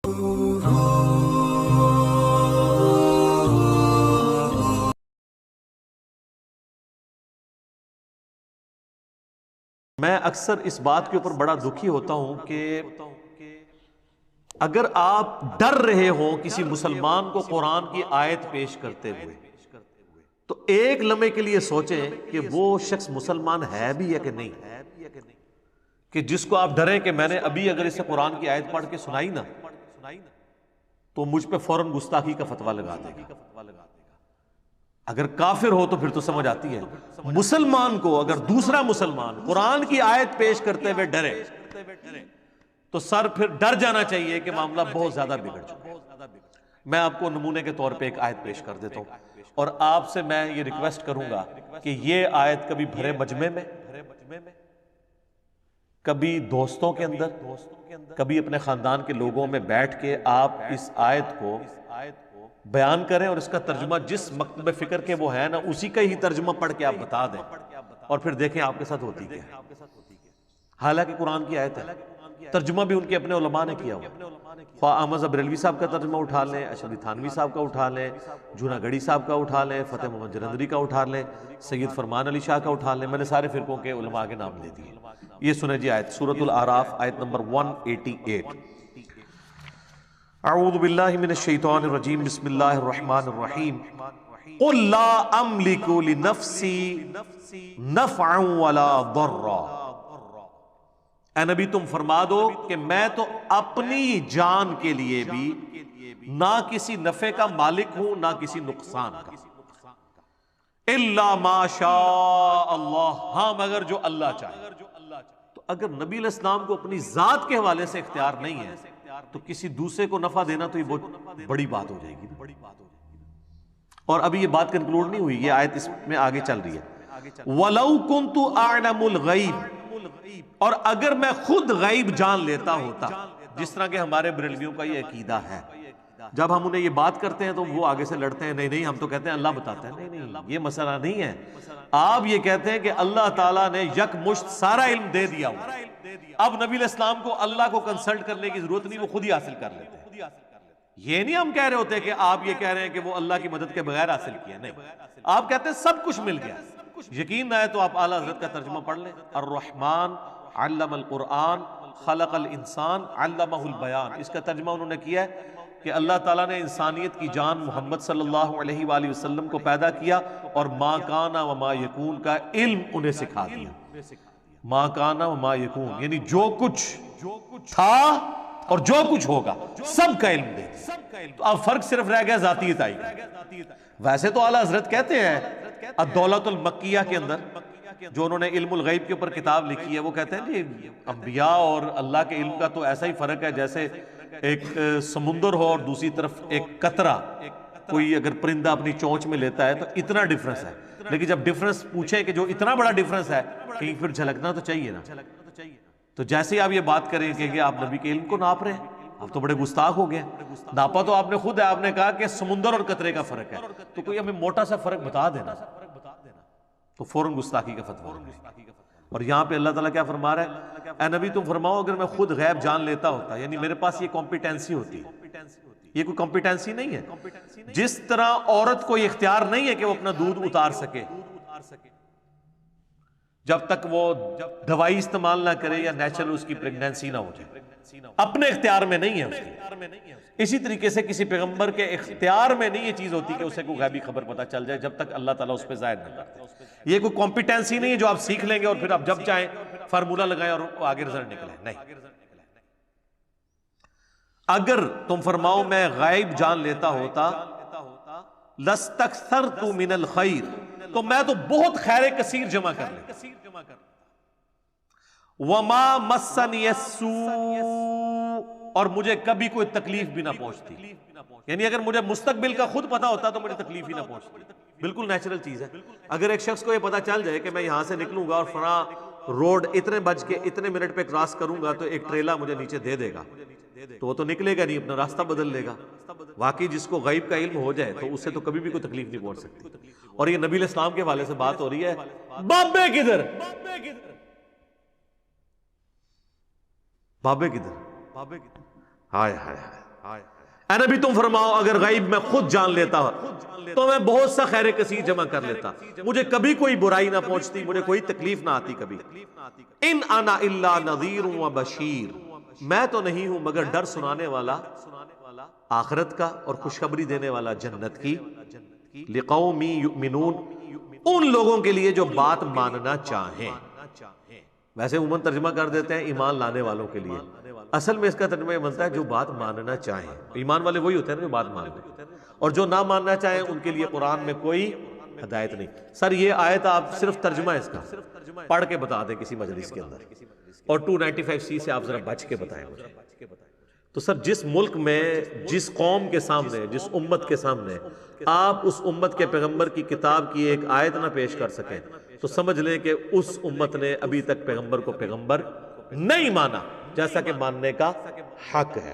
میں اکثر اس بات کے اوپر بڑا دکھی ہوتا ہوں کہ اگر آپ ڈر رہے ہوں کسی مسلمان کو قرآن کی آیت پیش کرتے ہوئے تو ایک لمحے کے لیے سوچیں کہ وہ شخص مسلمان ہے بھی یا کہ نہیں، کہ جس کو آپ ڈریں کہ میں نے ابھی اگر اسے قرآن کی آیت پڑھ کے سنائی نا تو مجھ پہ فوراً گستاخی کا فتویٰ لگا دے گا۔ اگر کافر ہو تو پھر تو سمجھ آتی ہے، مسلمان کو اگر دوسرا مسلمان قرآن کی آیت پیش کرتے ہوئے ڈرے تو سر پھر ڈر جانا چاہیے کہ معاملہ بہت زیادہ بگڑ چکا ہے۔ میں آپ کو نمونے کے طور پہ ایک آیت پیش کر دیتا ہوں، اور آپ سے میں یہ ریکویسٹ کروں گا کہ یہ آیت کبھی بھرے مجمع میں، کبھی دوستوں کے اندر، کبھی اپنے خاندان کے لوگوں میں بیٹھ کے آپ اس آیت کو بیان کریں، اور اس کا ترجمہ جس مکتب فکر کے وہ ہے نا اسی کا ہی ترجمہ پڑھ کے آپ بتا دیں، اور پھر دیکھیں آپ کے ساتھ ہوتی کیا ہے۔ حالانکہ قرآن کی آیت ہے، ترجمہ بھی ان کے اپنے علماء نے کیا ہوا، خواہ احمد بریلوی صاحب کا ترجمہ اٹھا لیں، اشرفی تھانوی صاحب کا اٹھا لیں، جونا گڑھی صاحب کا اٹھا لیں، فتح محمد جلندری کا اٹھا لیں، سید فرمان علی شاہ کا اٹھا لیں، میں نے سارے فرقوں کے علماء کے نام دے دیے۔ یہ سنیں جی آیت، سورۃ الاعراف، آیت نمبر 188۔ اعوذ باللہ من الشیطان الرجیم، بسم اللہ الرحمن الرحیم۔ قل لا املک لنفسی نفعا ولا ضرا، اے نبی تم فرما دو کہ میں تو اپنی جان کے لیے بھی نہ کسی نفع کا مالک ہوں نہ کسی نقصان کا، الا ما شاء اللہ، ہاں مگر جو اللہ چاہے۔ تو اگر نبی علیہ السلام کو اپنی ذات کے حوالے سے اختیار نہیں ہے تو کسی دوسرے کو نفع دینا تو یہ بہت بڑی بات ہو جائے گی۔ اور ابھی یہ بات کنکلوڈ نہیں ہوئی، یہ آیت اس میں آگے چل رہی ہے۔ وَلَوْ كُنْتُ أَعْلَمُ الْغَيْبِ، اور اگر میں خود غیب جان لیتا ہوتا، جس طرح کہ ہمارے بریلویوں کا یہ عقیدہ ہے، جب ہم انہیں یہ بات کرتے ہیں تو وہ آگے سے لڑتے ہیں، نہیں ہم تو کہتے ہیں اللہ بتاتا ہے۔ نہیں، یہ مسئلہ نہیں ہے۔ آپ یہ کہتے ہیں کہ اللہ تعالیٰ نے یک مشت سارا علم دے دیا ہوا، اب نبی علیہ السلام کو اللہ کو کنسلٹ کرنے کی ضرورت نہیں، وہ خود ہی حاصل کر لیتے ہیں۔ یہ نہیں ہم کہہ رہے ہوتے کہ آپ یہ کہہ رہے ہیں کہ وہ اللہ کی مدد کے بغیر حاصل کیا، نہیں، آپ کہتے ہیں سب کچھ مل گیا۔ یقین نہ ہے تو آپ اعلیٰ حضرت کا ترجمہ پڑھ لیں، الرحمن علم القرآن خلق الانسان علمہ البیان، اس کا ترجمہ انہوں نے کیا ہے کہ اللہ تعالیٰ نے انسانیت کی جان محمد صلی اللہ علیہ وآلہ وسلم کو پیدا کیا اور ما کان و ما یکون کا علم انہیں سکھا دیا۔ ما کان و ما یکون یعنی جو کچھ تھا اور جو کچھ ہوگا سب کا علم دے دیا۔ تو اب فرق صرف رہ گیا ذاتی عطائی کا۔ ویسے تو اعلیٰ حضرت کہتے ہیں الدولۃ المکیہ کے اندر، جو انہوں نے علم الغیب کے اوپر کتاب لکھی ہے، وہ کہتے ہیں جی انبیاء اور اللہ کے علم کا تو ایسا ہی فرق ہے جیسے ایک سمندر ہو اور دوسری طرف ایک قطرہ، کوئی اگر پرندہ اپنی چونچ میں لیتا ہے تو اتنا ڈیفرنس ہے، لیکن جب ڈیفرنس پوچھیں کہ جو اتنا بڑا ڈیفرنس ہے کہیں پھر جھلکنا تو چاہیے نا۔ تو جیسے ہی آپ یہ بات کریں کہ آپ نبی کے علم کو ناپ رہے ہیں، آپ تو بڑے گستاخ ہو گئے۔ ناپا تو آپ نے خود ہے، آپ نے کہا کہ سمندر اور قطرے کا فرق ہے، تو کوئی ہمیں موٹا سا فرق بتا دینا، تو فوراً گستاخی کا فتویٰ۔ اور یہاں پہ اللہ تعالیٰ کیا فرما رہا ہے، اے نبی تم فرماؤ اگر میں خود غیب جان لیتا ہوتا، یعنی میرے پاس یہ کمپیٹنسی ہوتی، یہ کوئی کمپیٹنسی نہیں ہے۔ جس طرح عورت کو یہ اختیار نہیں ہے کہ وہ اپنا دودھ اتار سکے جب تک وہ دوائی استعمال نہ کرے یا نیچرل اس کی پریگنینسی نہ ہو جائے، اپنے اختیار میں نہیں ہے اس کی۔ اسی طریقے سے کسی پیغمبر کے اختیار میں نہیں یہ چیز ہوتی کہ اسے کوئی غیبی خبر پتہ چل جائے جب تک اللہ تعالیٰ اس پہ ظاہر نہ کرتے۔ یہ کوئی کمپیٹنسی نہیں ہے جو آپ سیکھ لیں گے اور پھر آپ جب چاہیں فارمولہ لگائیں اور آگے رزلٹ نکلے، نہیں۔ اگر تم فرماؤ میں غیب جان لیتا ہوتا لَسْتَكْثَرْتُ مِنَ الْخَيْرِ، تو میں تو بہت خیر کثیر جمع کر لیتا۔ وَمَا مَسَّنِيَ السُّوءُ، اور مجھے کبھی کوئی تکلیف بھی نہ پہنچتی، یعنی اگر مجھے مستقبل کا خود پتا ہوتا تو مجھے تکلیف ہی نہ پہنچتی۔ بالکل نیچرل چیز ہے۔ اگر ایک شخص کو یہ پتا چل جائے کہ میں یہاں سے نکلوں گا اور فلاں روڈ اتنے بج کے اتنے منٹ پہ کراس کروں گا تو ایک ٹریلا مجھے نیچے دے دے گا، تو وہ تو نکلے گا نہیں، اپنا راستہ بدل لے گا۔ واقعی جس کو غیب کا علم ہو جائے تو اس سے تو کبھی بھی کوئی تکلیف نہیں پہنچ سکتی۔ اور یہ نبی علیہ السلام کے حوالے سے بات ہو رہی ہے، بابے کدھر، بابے کدھر، ہائے ہائے ہائے، اے نبی تم فرماؤ اگر غیب میں خود جان لیتا تو میں بہت سا خیر کثیر جمع کر لیتا، مجھے کبھی کوئی برائی نہ پہنچتی، مجھے کوئی تکلیف نہ آتی کبھی۔ ان انا الا نذیر و بشیر، میں تو نہیں ہوں مگر ڈر سنانے والا آخرت کا اور خوشخبری دینے والا جنت کی، لقوم یؤمنون، ان لوگوں کے لیے جو بات ماننا چاہیں۔ ویسے عموماً ترجمہ کر دیتے ہیں ایمان لانے والوں کے لیے، اصل میں اس کا ترجمہ یہ بنتا ہے جو بات ماننا چاہیں۔ ایمان والے وہی ہوتے ہیں جو بات مانتے ہیں، اور جو نہ ماننا چاہیں ان کے لیے قرآن میں کوئی ہدایت نہیں۔ سر یہ آیت آپ صرف ترجمہ اس کا پڑھ کے بتا دیں کسی مجلس کے اندر، اور 295C سے آپ ذرا بچ کے بتائیں مجھے۔ تو سر جس ملک میں، جس قوم کے سامنے، جس امت کے سامنے آپ اس امت کے پیغمبر کی کتاب کی ایک آیت نہ پیش کر سکیں تو سمجھ لیں کہ اس امت نے ابھی تک پیغمبر کو پیغمبر نہیں مانا، جیسا کہ ماننے کا حق ہے۔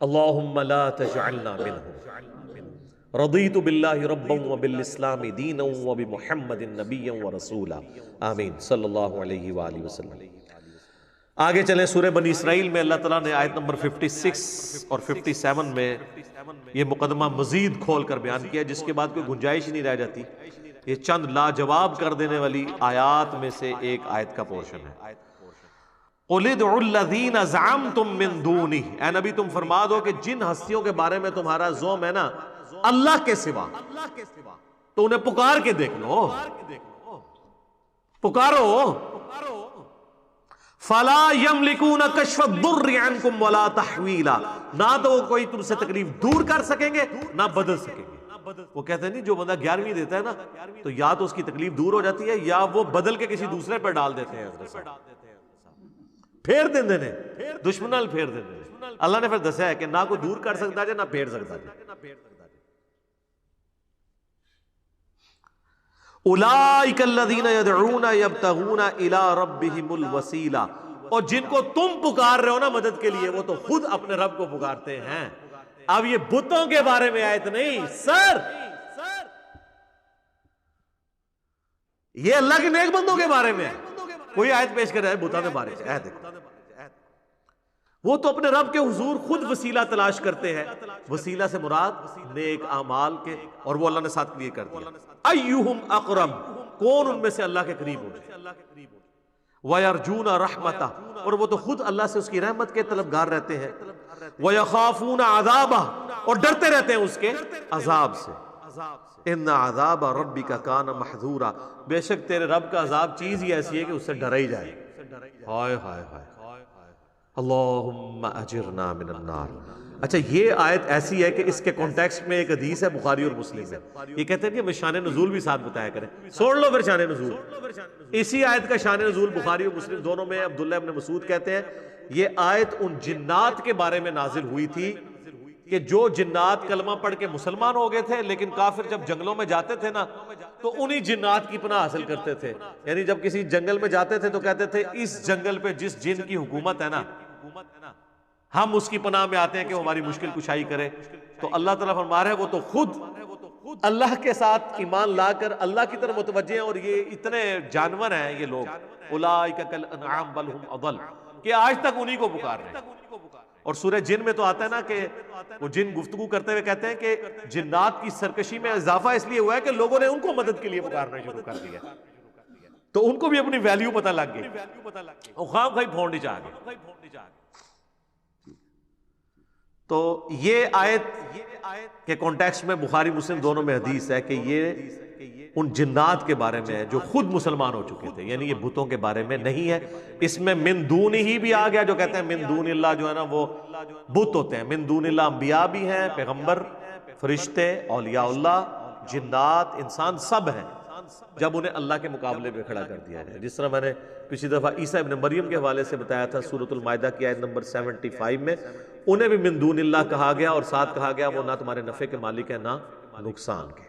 اللہم لا تجعلنا منہم، رضیت باللہ ربا وبالاسلام دینا وبمحمد نبیا ورسولا، آمین صلی اللہ علیہ وآلہ وسلم۔ آگے چلیں، سورہ بنی اسرائیل میں اللہ تعالیٰ نے آیت نمبر 56 اور 57 میں یہ مقدمہ مزید کھول کر بیان کیا، جس کے بعد کوئی گنجائش ہی نہیں رہ جاتی۔ یہ چند لاجواب کر دینے والی آیات میں سے ایک آیت کا پورشن ہے۔ قُلِ ادْعُوا الَّذِينَ زَعَمْتُم مِّن دُونِهِ، اے نبی تم فرما دو کہ جن ہستیوں کے بارے میں تمہارا زعم ہے نا اللہ کے سوا، تو انہیں پکار کے دیکھ لو، پکارو۔ فَلَا يَمْلِكُونَ كَشْفَ الضُّرِّ عَنْكُمْ وَلَا تَحْوِيلًا، نہ تو وہ کوئی تم سے تکلیف دور کر سکیں گے نہ بدل سکیں گے۔ وہ کہتے ہیں نہیں جو بندہ 11ویں دیتا ہے نا تو یا تو اس کی تکلیف دور ہو جاتی ہے یا وہ بدل کے کسی دوسرے پر ڈال دیتے ہیں، پھیر دیں دینے دشمنال پھیر دیں دینے۔ اللہ نے پھر دسیا ہے کہ نہ کوئی دور کر سکتا ہے نہ پھیر سکتا ہے۔ اولئک الذین یدعون یبتغون الی ربہم الوسیلہ، اور جن کو تم پکار رہے ہو نا مدد کے لیے وہ تو خود اپنے رب کو پکارتے ہیں۔ اب یہ بتوں کے بارے میں آیت نہیں سر، یہ اللہ کے نیک بندوں کے بارے میں ہے۔ کوئی آیت پیش کر رہا ہے بتوں کے بارے میں، دیکھو وہ تو اپنے رب کے حضور خود وسیلہ تلاش کرتے ہیں۔ وسیلہ سے مراد نیک اعمال کے، اور وہ اللہ نے ساتھ کلیئر کر دیا، ایہم اقرب، کون ان میں سے اللہ کے قریب ہو جائے، وَيَرْجُونَ رَحْمَتَهُ، اور وہ تو خود اللہ سے اس کی رحمت کے طلبگار رہتے ہیں، وَيَخَافُونَ عَذَابَهُ، اور ڈرتے رہتے ہیں اس کے عذاب سے، إِنَّ عَذَابَ رَبِّكَ كَانَ مَحْذُورًا، بے شک تیرے رب کا عذاب چیز ہی ایسی ہے کہ اس سے ڈرا ہی جائے۔ ہائے ہائے ہائے، اللہم اجرنا من النار۔ اچھا یہ آیت ایسی ہے کہ اس کے کانٹیکسٹ میں ایک حدیث ہے بخاری اور مسلم میں، یہ کہتے ہیں کہ ہمیں شان نزول بھی ساتھ بتایا کریں، سوڑ لو پھر شان نزول۔ اسی آیت کا شان نزول بخاری اور مسلم دونوں میں عبداللہ ابن مسعود کہتے ہیں یہ آیت ان جنات کے بارے میں نازل ہوئی تھی کہ جو جنات کلمہ پڑھ کے مسلمان ہو گئے تھے لیکن کافر جب جنگلوں میں جاتے تھے نا تو انہی جنات کی پناہ حاصل کرتے تھے، یعنی جب کسی جنگل میں جاتے تھے تو کہتے تھے اس جنگل پہ جس جن کی حکومت ہے نا ہم اس کی پناہ میں آتے ہیں کہ وہ ہماری مشکل کشائی کرے۔ تو اللہ تعالیٰ فرما رہا ہے وہ تو خود اللہ کے ساتھ ایمان لا کر اللہ کی طرف متوجہ ہیں، اور یہ اتنے جانور ہیں یہ لوگ، اولئک کالانعام بل ہم اضل، کہ آج تک انہی کو پکار رہے ہیں۔ اور سورہ جن میں تو آتا ہے نا کہ وہ جن گفتگو کرتے ہوئے کہتے ہیں کہ جنات کی سرکشی میں اضافہ اس لیے ہوا ہے کہ لوگوں نے ان کو مدد کے لیے پکارنا شروع کر دیا، تو ان کو بھی اپنی ویلیو پتہ لگ گئی، اور خام خواہ پھوڑنی چاہ گئے۔ تو یہ آیت کے کانٹیکسٹ میں بخاری مسلم دونوں میں حدیث ہے کہ یہ ان جنات کے بارے میں ہے جو خود مسلمان ہو چکے تھے، یعنی یہ بتوں کے بارے میں نہیں ہے۔ اس میں من دون ہی بھی آ گیا، جو کہتے ہیں من دون اللہ جو ہے نا وہ بت ہوتے ہیں، من دون اللہ انبیاء بھی ہیں، پیغمبر، فرشتے، اولیاء اللہ، جنات، انسان سب ہیں جب انہیں اللہ کے مقابلے میں کھڑا کر دیا جائے۔ جس طرح میں نے پچھلی دفعہ عیسیٰ ابن مریم کے حوالے سے بتایا تھا سورۃ المائدہ کی آیت نمبر 75 میں، انہیں بھی من دون اللہ کہا گیا، اور ساتھ کہا گیا وہ نہ تمہارے نفع کے مالک ہیں نہ نقصان کے۔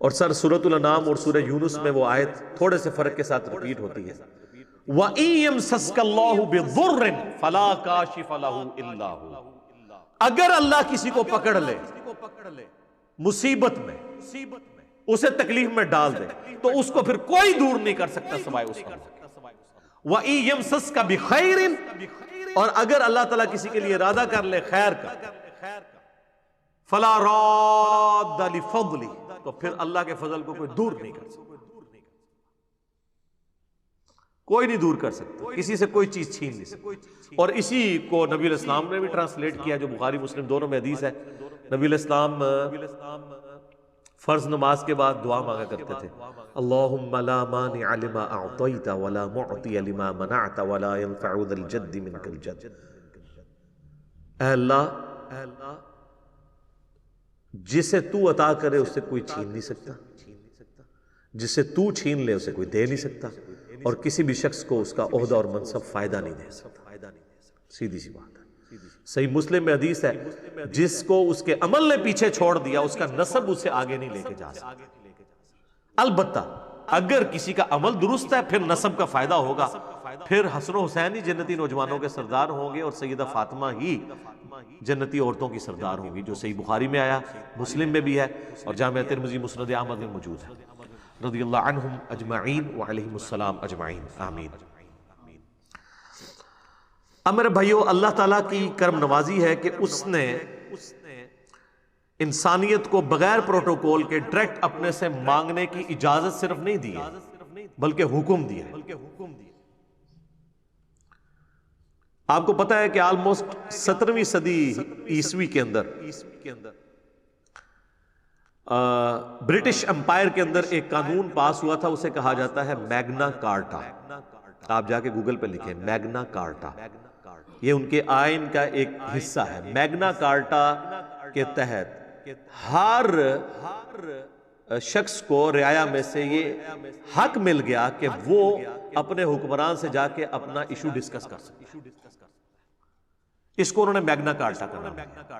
اور سر سورۃ الانعام اور سورہ یونس میں وہ آیت تھوڑے سے فرق کے ساتھ ریپیٹ ہوتی ہے، وَإِن يَمْسَسْكَ اللَّهُ بِضُرٍّ فَلَا كَاشِفَ لَهُ إِلَّا هُوَ، اگر اللہ کسی کو پکڑ لے مصیبت میں، اسے تکلیف میں ڈال دے تو اس کو پھر کوئی دور نہیں کر سکتا سوائے اس کا۔ وَإِن يَمْسَسْكَ بِخَيْرٍ، اور اگر اللہ تعالیٰ کسی کے لیے ارادہ کر لے خیر کا، فلا راد لفضلہ، تو پھر اللہ کے فضل کو کوئی دور نہیں کر سکتا، کوئی نہیں دور کر سکتا، کسی سے کوئی چیز چھین نہیں سکتا۔ اور اسی کو نبی علیہ السلام نے بھی ٹرانسلیٹ کیا، جو بخاری مسلم دونوں میں حدیث ہے۔ نبی علیہ السلام فرض نماز کے بعد دعا مانگا کرتے تھے، اللہم لا مانع لما اعطیت ولا معطی لما منعت ولا ينفع ذا الجد منک الجد۔ اے اللہ، جسے تو عطا کرے اس سے کوئی چھین نہیں سکتا، جسے تو چھین لے اسے کوئی دے نہیں سکتا، اور کسی بھی شخص کو اس کا عہدہ اور منصب فائدہ نہیں دے سکتا۔ سیدھی سی بات ہے۔ صحیح مسلم میں حدیث ہے، جس کو اس کے عمل نے پیچھے چھوڑ دیا اس کا نسب اسے آگے نہیں لے کے جا سکتا۔ البتہ اگر کسی کا عمل درست ہے پھر نسب کا فائدہ ہوگا، پھر حسن و حسین ہی جنتی نوجوانوں کے سردار ہوں گے، اور سیدہ فاطمہ ہی جنتی عورتوں کی سردار ہوں گی، جو صحیح بخاری میں آیا، مسلم میں بھی ہے، اور جامعہ ترمذی مسند احمد میں موجود ہے۔ رضی اللہ عنہم اجمعین وعلیہم السلام اجمعین، آمین۔ اب میرے بھائیو، اللہ تعالیٰ کی کرم نوازی ہے کہ اس نے انسانیت کو بغیر پروٹوکول کے ڈائریکٹ اپنے سے مانگنے کی اجازت صرف نہیں دی ہے، بلکہ حکم دیا ہے۔ آپ کو پتا ہے کہ آلموسٹ 17ویں صدی عیسوی کے اندر برٹش امپائر کے اندر ایک قانون پاس ہوا تھا، اسے کہا جاتا ہے میگنا کارٹا۔ آپ جا کے گوگل پہ لکھیں میگنا کارٹا، یہ ان کے آئین کا ایک حصہ ہے۔ میگنا کارٹا کے تحت ہر شخص کو رعایا میں سے یہ حق مل گیا کہ وہ اپنے حکمران سے جا کے اپنا ایشو ڈسکس کر سکتے۔ اس کو انہوں نے میگنا کارٹا کا نام دیا۔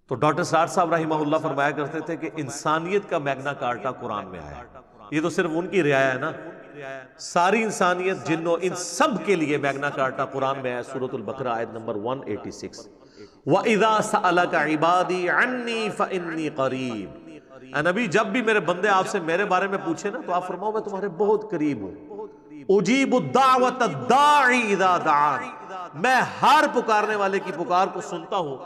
تو ڈاکٹر سراج صاحب رحمہ اللہ فرمایا کرتے تھے کہ انسانیت کا میگنا کارٹا قرآن میں آیا ہے۔ یہ تو صرف ان کی رعایا ہے نا، ساری انسانیت، جن و انس، سب کے لیے میگنا کارٹا قرآن میں ہے۔ سورۃ البقرہ آیت نمبر 186، وَإِذَا سَأَلَكَ عِبَادِي عَنِّي فَإِنِّي قَرِيبٌ۔ اے نبی، جب بھی میرے بندے آپ سے میرے بارے میں پوچھے نا تو آپ فرماؤ میں تمہارے بہت قریب ہوں۔ اجیب الدعوۃ الداعی اذا دعان، میں ہر پکارنے والے کی پکار کو سنتا ہوں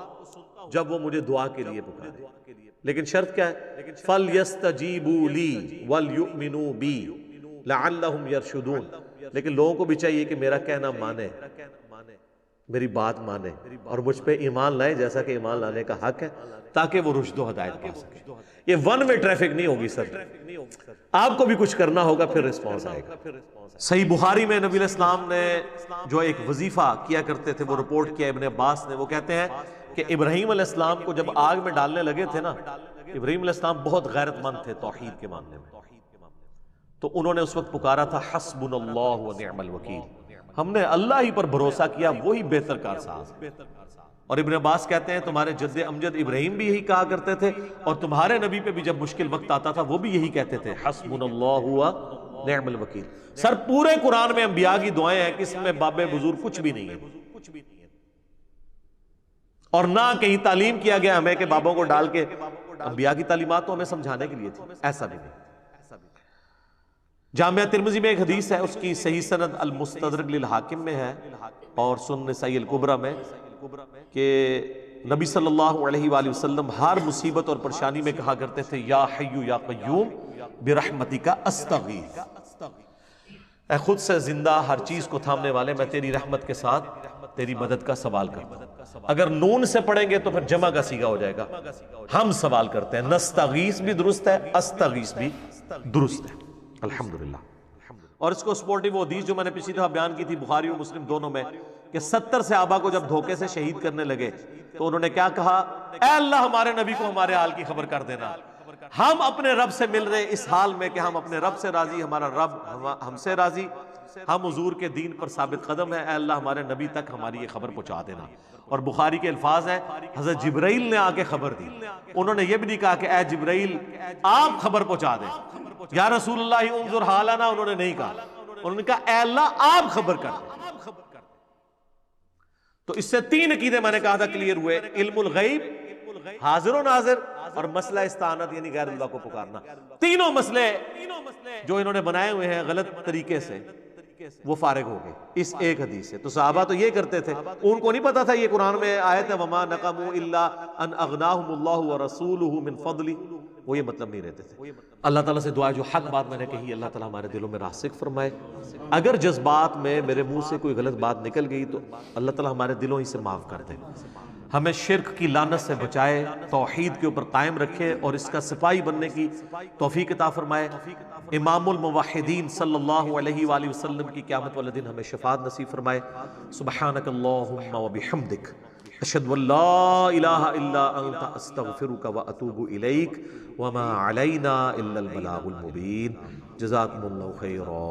جب وہ مجھے دعا کے لیے پکارے۔ لیکن شرط کیا ہے؟ فَلْيَسْتَجِيبُوا لِي وَلْيُؤْمِنُوا بِي لَعَلَّهُمْ يَرْشُدُونَ۔ لیکن لوگوں کو بھی چاہیے کہ میرا کہنا مانے، میری بات مانے، اور مجھ پہ ایمان لائے جیسا کہ ایمان لانے کا حق ہے، تاکہ وہ رشد و ہدایت پا سکے۔ یہ ون وے ٹریفک نہیں ہوگی سر، آپ کو بھی کچھ کرنا ہوگا پھر رسپانس آئے گا۔ صحیح بخاری میں نبی علیہ السلام نے جو ایک وظیفہ کیا کرتے تھے وہ رپورٹ کیا ابن عباس نے۔ وہ کہتے ہیں کہ ابراہیم علیہ السلام کو جب آگ میں ڈالنے لگے تھے نا، ابراہیم علیہ السلام بہت غیرت مند تھے توحید کے معاملے میں، تو انہوں نے اس وقت پکارا تھا حسبنا اللہ و نعم الوکیل، ہم نے اللہ ہی پر بھروسہ کیا، وہی بہتر کارساز۔ اور ابن عباس کہتے ہیں تمہارے جد امجد ابراہیم بھی یہی کہا کرتے تھے، اور تمہارے نبی پہ بھی جب مشکل وقت آتا تھا وہ بھی یہی کہتے تھے حسبنا اللہ و نعم الوکیل۔ سر پورے قرآن میں انبیاء کی دعائیں ہیں، کس میں باب بزرگ کچھ بھی نہیں ہے، اور نہ کہیں تعلیم کیا گیا ہمیں کہ بابوں کو ڈال کے، انبیاء کی تعلیمات تو ہمیں سمجھانے کے لیے تھی، ایسا بھی نہیں۔ جامعہ ترمذی میں ایک حدیث ہے، اس کی صحیح سند المستدرک للحاکم میں ہے، اور سنن نسائی الکبریٰ میں، کہ نبی صلی اللہ علیہ وآلہ وسلم ہر مصیبت اور پریشانی میں کہا کرتے تھے یا حی یا قیوم برحمتک استغیث، اے خود سے زندہ ہر چیز کو تھامنے والے، میں تیری رحمت کے ساتھ تیری مدد کا سوال کرتا ہوں۔ اگر نون سے پڑھیں گے تو پھر جمع کا صیغہ ہو جائے گا، ہم سوال کرتے ہیں۔ نستغیث بھی درست ہے، استغیث بھی درست ہے، الحمدللہ۔ اور اس کو سپورٹی وہ حدیث جو میں نے پچھلی دفعہ بیان کی تھی بخاری اور مسلم دونوں میں، کہ 70 صحابہ کو جب دھوکے سے شہید کرنے لگے تو انہوں نے کیا کہا؟ اے اللہ ہمارے نبی کو ہمارے حال کی خبر کر دینا، ہم اپنے رب سے مل رہے اس حال میں کہ ہم اپنے رب سے راضی، ہمارا رب ہم سے راضی، ہم حضور کے دین پر ثابت قدم ہیں، اے اللہ ہمارے نبی تک ہماری یہ خبر پہنچا دینا۔ اور بخاری کے الفاظ ہیں حضرت جبرائیل نے آ کے خبر دی، انہوں نے یہ بھی نہیں کہا کہ اے جبرائیل آپ خبر پہنچا دیں، یا رسول اللہ انظر حالنا، انہوں نے نہیں کہا، انہوں نے کہا اے اللہ آپ خبر کر دیں۔ تو اس سے 3 عقیدے میں نے کہا تھا کلیئر ہوئے، علم الغیب، حاضر و ناظر، اور مسئلہ استعانت یعنی غیر اللہ کو پکارنا۔ تینوں مسئلے جو انہوں نے بنائے ہوئے ہیں غلط طریقے سے، وہ فارغ ہو گئے اس ایک حدیث سے۔ تو صحابہ تو یہ کرتے تھے، ان کو نہیں پتا تھا یہ قرآن میں آیت ہے وَمَا نَقَمُوا إِلَّا أَنْ أَغْنَاهُمُ اللَّهُ وَرَسُولُهُ مِنْ فَضْلِهِ، وہ یہ مطلب نہیں رہتے تھے۔ اللہ تعالیٰ سے دعا ہے جو حق بات میں نے کہی اللہ تعالیٰ ہمارے دلوں میں راسخ فرمائے، اگر جذبات میں میرے منہ سے کوئی غلط بات نکل گئی تو اللہ تعالیٰ ہمارے دلوں ہی سے معاف کر دے، ہمیں شرک کی لعنت سے بچائے، توحید کے اوپر قائم رکھے اور اس کا سپاہی بننے کی توفیق عطا فرمائے۔ امام الموحدین صلی اللہ علیہ وآلہ وسلم کی قیامت والے دن ہمیں شفاعت نصیب فرمائے۔ سبحانک اللہم وبحمدک، اشہد ان لا الہ الا انت، استغفرک واتوب الیک، وما علینا الا البلاغ المبین۔ جزاکم اللہ خیرا۔